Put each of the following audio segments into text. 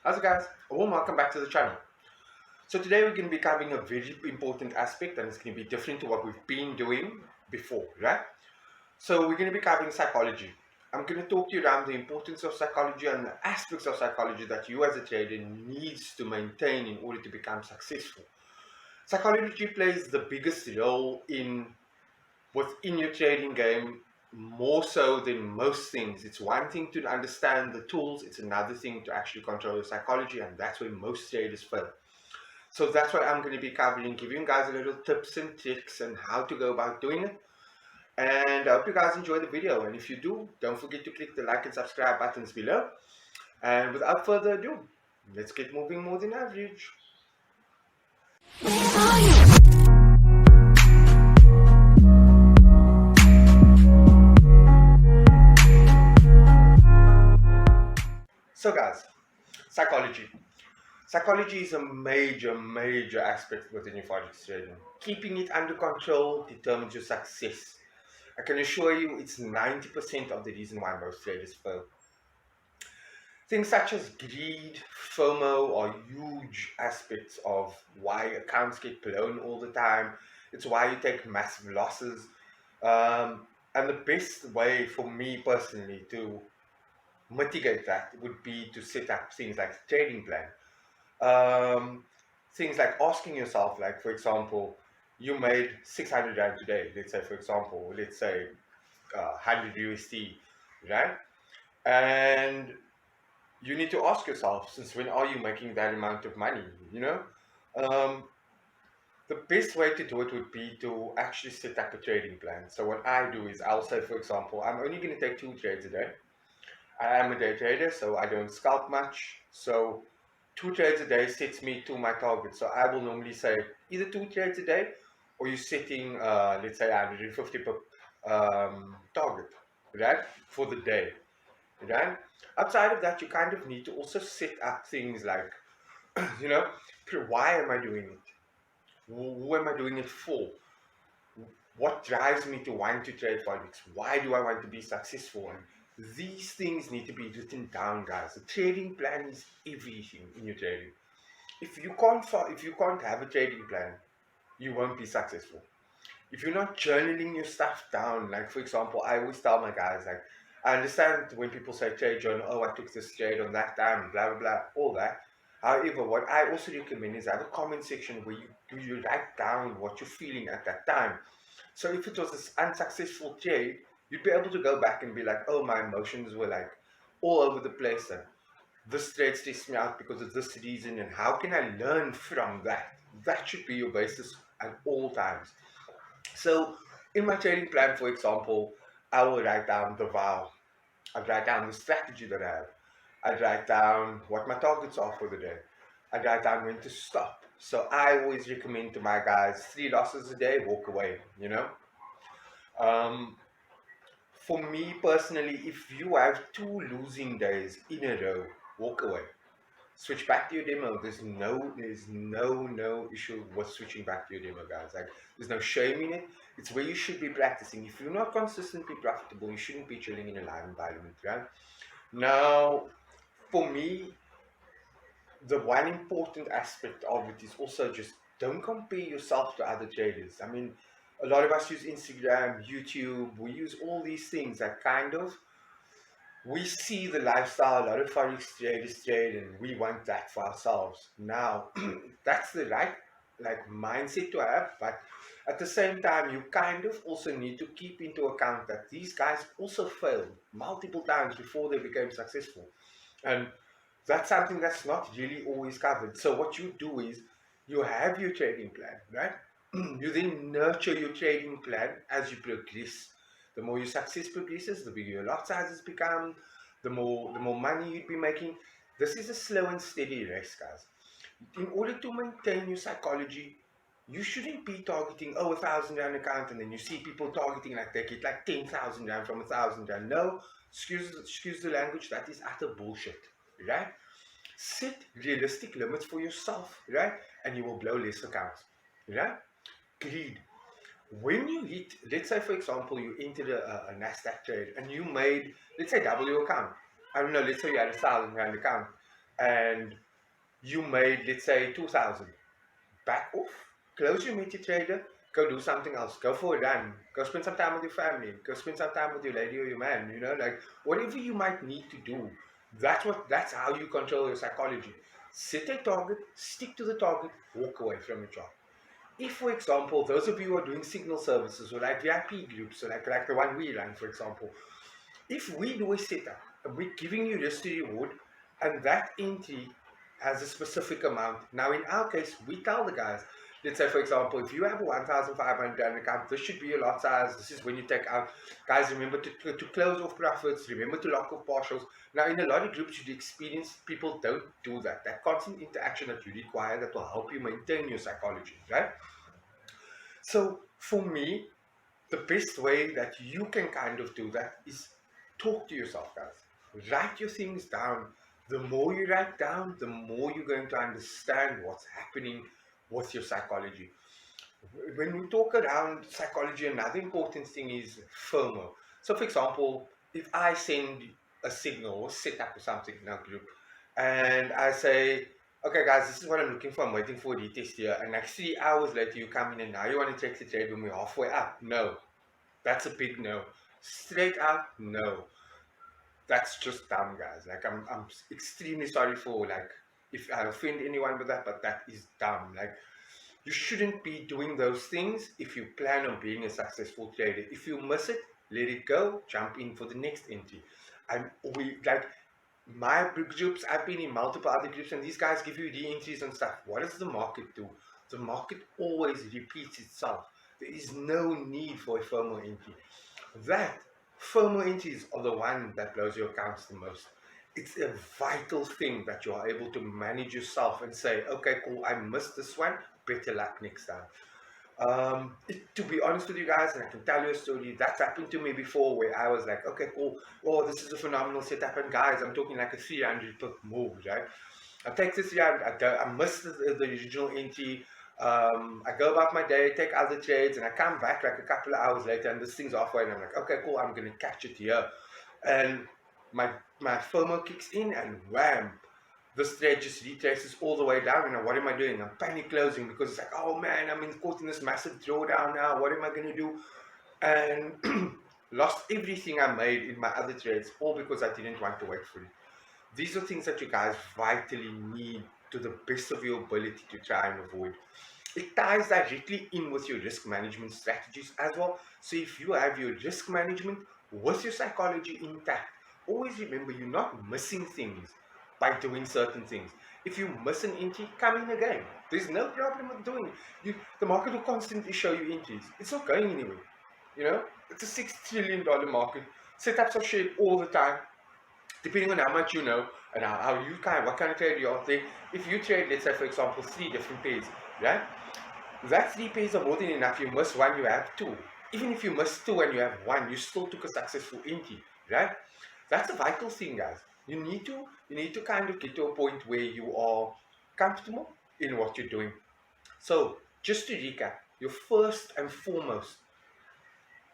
How's it guys? A warm welcome back to the channel. So today we're going to be covering a very important aspect and it's going to be different to what we've been doing before, right? So we're going to be covering psychology. I'm going to talk to you around the importance of psychology and the aspects of psychology that you as a trader needs to maintain in order to become successful. Psychology plays the biggest role within your trading game, more so than most things. It's one thing to understand the tools, it's another thing to actually control your psychology, and that's where most traders fail. So that's what I'm going to be covering, giving you guys a little tips and tricks and how to go about doing it. And I hope you guys enjoy the video. And if you do, don't forget to click the like and subscribe buttons below. And without further ado, let's get moving more than average. So guys, psychology. Psychology is a major aspect within your forex trading. Keeping it under control determines your success. I can assure you it's 90% of the reason why most traders fail. Things such as greed, FOMO are huge aspects of why accounts get blown all the time. It's why you take massive losses. And the best way for me personally to mitigate that would be to set up things like a trading plan. Um, Things like asking yourself, like for example, you made 600 rand today. Let's say, for example, let's say 100 USD, right? And you need to ask yourself, since when are you making that amount of money? You know, um, the best way to do it would be to actually set up a trading plan. So what I do is I'll say, for example, I'm only going to take 2 trades a day. I am a day trader, so I don't scalp much. So 2 trades a day sets me to my target. So I will normally say either 2 trades a day, or you're setting, let's say, 150 per target, right, for the day, right? Outside of that, you kind of need to also set up things like, you know, why am I doing it? Who am I doing it for? What drives me to want to trade forex? Why do I want to be successful? And these things need to be written down, guys. The trading plan is everything in your trading. If you can't have a trading plan, you won't be successful. If you're not journaling your stuff down, like for example, I always tell my guys, like, I understand when people say trade journal, oh, I took this trade on that time, blah blah blah, all that. However, what I also recommend is have a comment section where you write down what you're feeling at that time. So if it was this unsuccessful trade, you'd be able to go back and be like, oh, my emotions were like all over the place, and this trade stressed me out because of this reason, and how can I learn from that? That should be your basis at all times. So in my trading plan, for example, I will write down the vow. I'd write down the strategy that I have. I'd write down what my targets are for the day. I'd write down when to stop. So I always recommend to my guys 3 losses a day, walk away, you know. Um, for me personally, if you have 2 losing days in a row, walk away. Switch back to your demo. There's no issue with switching back to your demo, guys. Like, there's no shame in it. It's where you should be practicing. If you're not consistently profitable, you shouldn't be chilling in a live environment, right? Now, for me, the one important aspect of it is also just don't compare yourself to other traders. I mean, a lot of us use Instagram, YouTube, we use all these things that kind of we see the lifestyle a lot of forex traders trade and we want that for ourselves. Now, that's the right like mindset to have, but at the same time, you kind of also need to keep into account that these guys also failed multiple times before they became successful. And that's something that's not really always covered. So what you do is you have your trading plan, right? You then nurture your trading plan as you progress. The more your success progresses, the bigger your lot sizes become, the more money you'd be making. This is a slow and steady race, guys. In order to maintain your psychology, you shouldn't be targeting 1,000 rand account and then you see people targeting like they get like 10,000 rand from 1,000 rand. No, excuse the language, that is utter bullshit, right? Set realistic limits for yourself, right? And you will blow less accounts, right? Greed. When you hit, let's say for example, you entered a NASDAQ trade and you made, let's say, double your account. I don't know, let's say you had 1,000 rand account. and you made, let's say, 2,000. Back off, close your meter trader, go do something else, go for a run, go spend some time with your family, go spend some time with your lady or your man, like whatever you might need to do. That's how you control your psychology. Set a target, stick to the target, walk away from the job. If, for example, those of you who are doing signal services or like VIP groups, or like the one we run, for example, if we do a setup and we're giving you risk to reward, and that entry has a specific amount. Now, in our case, we tell the guys, let's say, for example, if you have a 1,500 account, this should be your lot size. This is when you take out. Guys, remember to close off profits. Remember to lock off partials. Now, in a lot of groups, you experience people don't do that. That constant interaction that you require that will help you maintain your psychology, right? So, for me, the best way that you can kind of do that is talk to yourself, guys. Write your things down. The more you write down, the more you're going to understand what's happening with your psychology. When we talk around psychology, another important thing is FOMO. So, for example, if I send a signal or set up or something in our group, and I say, okay, guys, this is what I'm looking for. I'm waiting for a retest here. And like 3 hours later, you come in and now you want to take the trade when we're halfway up. No, that's a big no. Straight out, no. That's just dumb, guys. Like I'm extremely sorry for like if I offend anyone with that, but that is dumb. Like you shouldn't be doing those things if you plan on being a successful trader. If you miss it, let it go. Jump in for the next entry. We like my groups. I've been in multiple other groups, and these guys give you re-entries and stuff. What does the market do? The market always repeats itself. There is no need for a FOMO entry. That FOMO entries are the one that blows your accounts the most. It's a vital thing that you are able to manage yourself and say, okay, cool, I missed this one, better luck next time. To be honest with you guys, and I can tell you a story, that's happened to me before where I was like, okay, cool, oh, this is a phenomenal setup, and guys, I'm talking like a 300 pip move, right? I take this round, I missed the original entry, I go about my day, take other trades, and I come back like a couple of hours later, and this thing's halfway, and I'm like, okay, cool, I'm going to catch it here. And my FOMO kicks in, and wham, this trade just retraces all the way down. And what am I doing? I'm panic closing because it's like, oh man, I'm caught in this massive drawdown now. What am I going to do? And lost everything I made in my other trades, all because I didn't want to wait for it. These are things that you guys vitally need to the best of your ability to try and avoid. It ties directly in with your risk management strategies as well. So if you have your risk management with your psychology intact, always remember you're not missing things by doing certain things. If you miss an entry, come in again. There's no problem with doing it. The market will constantly show you entries. It's not going anywhere. It's a $6 trillion market. Setups are shared all the time, depending on how much you know and how you what kind of trade you are there. If you trade, let's say for example, 3 different pairs, right? That 3 pairs are more than enough. You miss one, you have two. Even if you miss two and you have one, you still took a successful entry, right? That's a vital thing, guys. You need to kind of get to a point where you are comfortable in what you're doing. So just to recap, your first and foremost,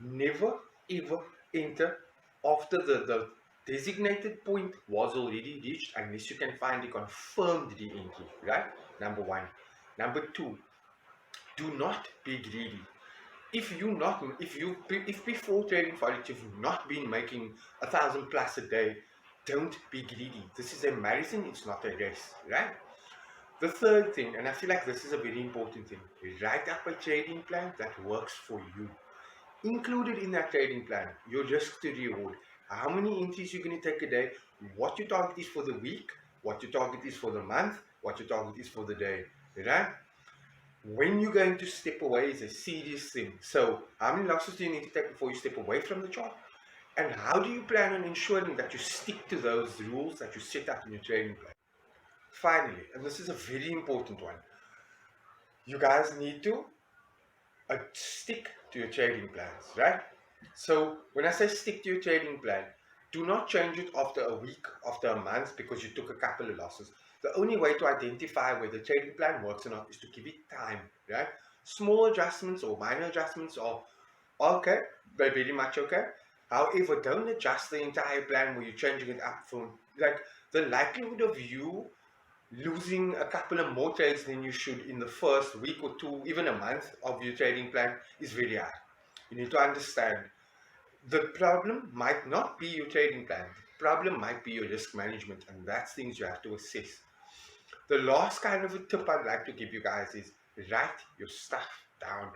never ever enter after the designated point was already reached unless you can find a confirmed re-entry, right? Number one. Number two, do not be greedy. If before trading forex you've not been making 1,000 plus a day, don't be greedy. This is a marathon, it's not a race, right? The third thing, and I feel like this is a very important thing, write up a trading plan that works for you. Included in that trading plan, your risk to reward, how many entries you're going to take a day, what your target is for the week, what your target is for the month, what your target is for the day, right? When you're going to step away is a serious thing. So how many losses do you need to take before you step away from the chart? And how do you plan on ensuring that you stick to those rules that you set up in your trading plan? Finally, and this is a very important one, you guys need to stick to your trading plans, right? So when I say stick to your trading plan, do not change it after a week, after a month, because you took a couple of losses. The only way to identify whether the trading plan works or not is to give it time, right? Small adjustments or minor adjustments are okay, they're very much okay. However, don't adjust the entire plan where you're changing it up from, like, the likelihood of you losing a couple of more trades than you should in the first week or two, even a month of your trading plan is very hard. You need to understand the problem might not be your trading plan. The problem might be your risk management, and that's things you have to assess. The last kind of a tip I'd like to give you guys is write your stuff down.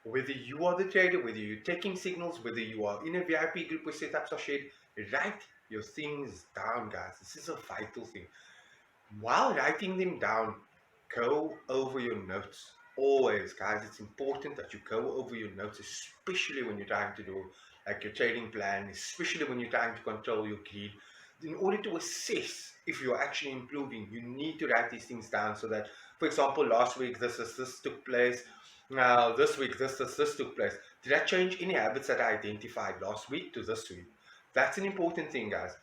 Whether you are the trader, whether you're taking signals, whether you are in a VIP group where setups are shared, write your things down, guys. This is a vital thing. While writing them down, go over your notes. Always, guys, it's important that you go over your notes, especially when you're trying to do like your trading plan, especially when you're trying to control your greed. In order to assess if you're actually improving, you need to write these things down so that, for example, last week this took place. Now this week this took place. Did I change any habits that I identified last week to this week? That's an important thing, guys.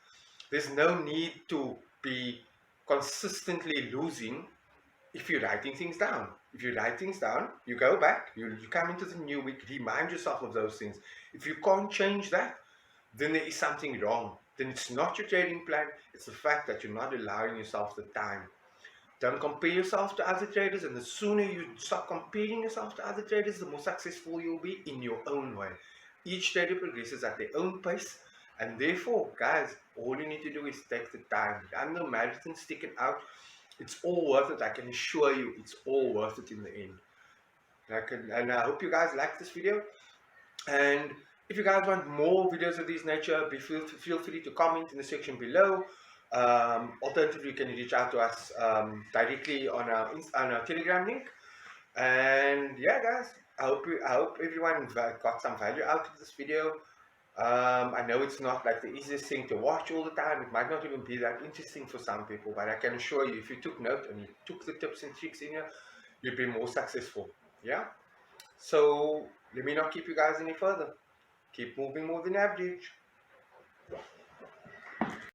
There's no need to be consistently losing if you're writing things down. If you write things down, you go back, you come into the new week, remind yourself of those things. If you can't change that, then there is something wrong. Then it's not your trading plan, it's the fact that you're not allowing yourself the time. Don't compare yourself to other traders, and the sooner you stop comparing yourself to other traders, the more successful you'll be in your own way. Each trader progresses at their own pace, and therefore, guys, all you need to do is take the time. Run the marathon, stick it out. It's all worth it. I can assure you, it's all worth it in the end. And I hope you guys like this video. And if you guys want more videos of this nature, feel free to comment in the section below. Alternatively, you can reach out to us directly on our Telegram link. And yeah, guys, I hope everyone got some value out of this video. I know it's not like the easiest thing to watch all the time. It might not even be that interesting for some people, but I can assure you, if you took note and you took the tips and tricks in here, you'd be more successful. Yeah. So let me not keep you guys any further. Keep moving more than average.